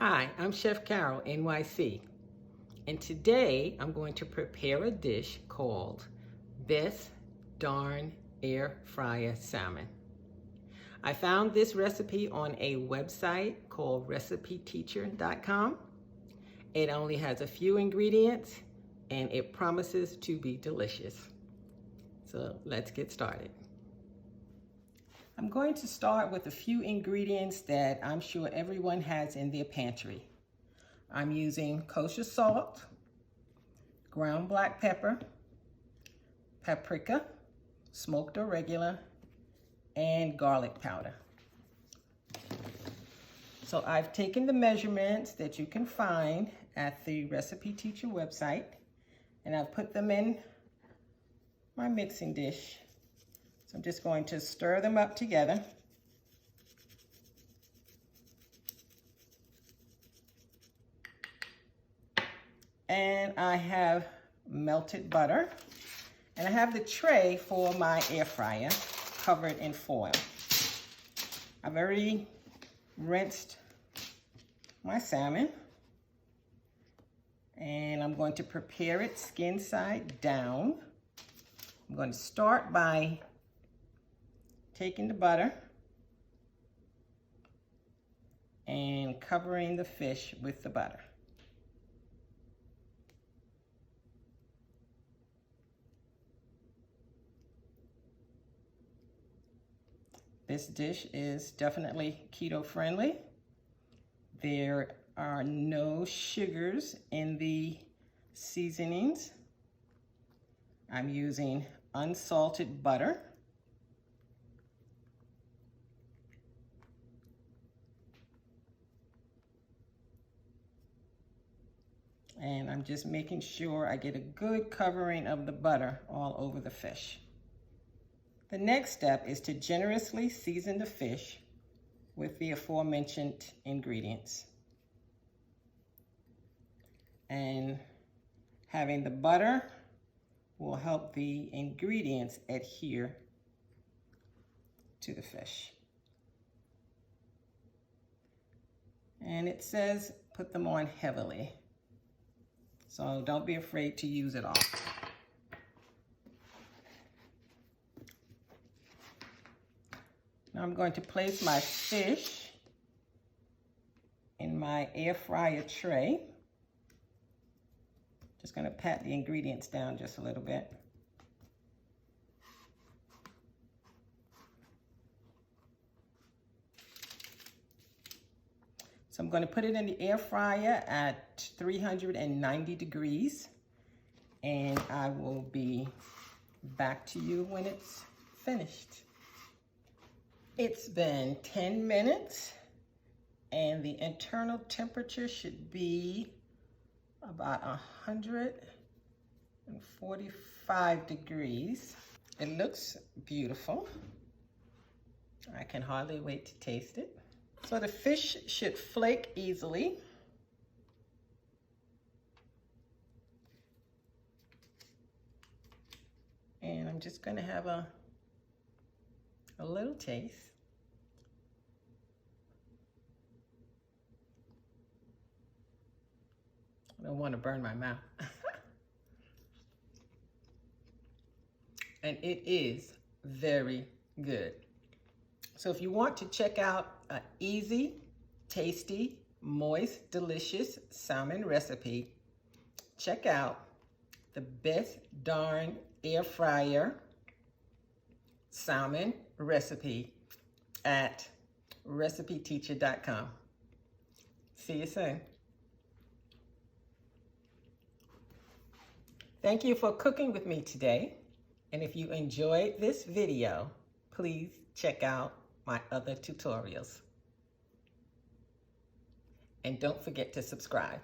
Hi, I'm Chef Carol, NYC, and today I'm going to prepare a dish called Best Darn Air Fryer Salmon. I found this recipe on a website called recipeteacher.com. It only has a few ingredients and it promises to be delicious. So let's get started. I'm going to start with a few ingredients that I'm sure everyone has in their pantry. I'm using kosher salt, ground black pepper, paprika, smoked or regular, and garlic powder. So I've taken the measurements that you can find at the Recipe Teacher website, and I've put them in my mixing dish. So I'm just going to stir them up together. And I have melted butter. And I have the tray for my air fryer covered in foil. I've already rinsed my salmon. And I'm going to prepare it skin side down. I'm going to start by taking the butter and covering the fish with the butter. This dish is definitely keto friendly. There are no sugars in the seasonings. I'm using unsalted butter. And I'm just making sure I get a good covering of the butter all over the fish. The next step is to generously season the fish with the aforementioned ingredients. And having the butter will help the ingredients adhere to the fish. And it says put them on heavily. So don't be afraid to use it all. Now I'm going to place my fish in my air fryer tray. Just going to pat the ingredients down just a little bit. So I'm going to put it in the air fryer at 390 degrees, and I will be back to you when it's finished. It's been 10 minutes, and the internal temperature should be about 145 degrees. It looks beautiful. I can hardly wait to taste it. So the fish should flake easily. And I'm just gonna have a little taste. I don't want to burn my mouth. And it is very good. So if you want to check out an easy, tasty, moist, delicious salmon recipe, check out the Best Darn Air Fryer Salmon recipe at recipeteacher.com. See you soon. Thank you for cooking with me today. And if you enjoyed this video, please check out my other tutorials. And don't forget to subscribe.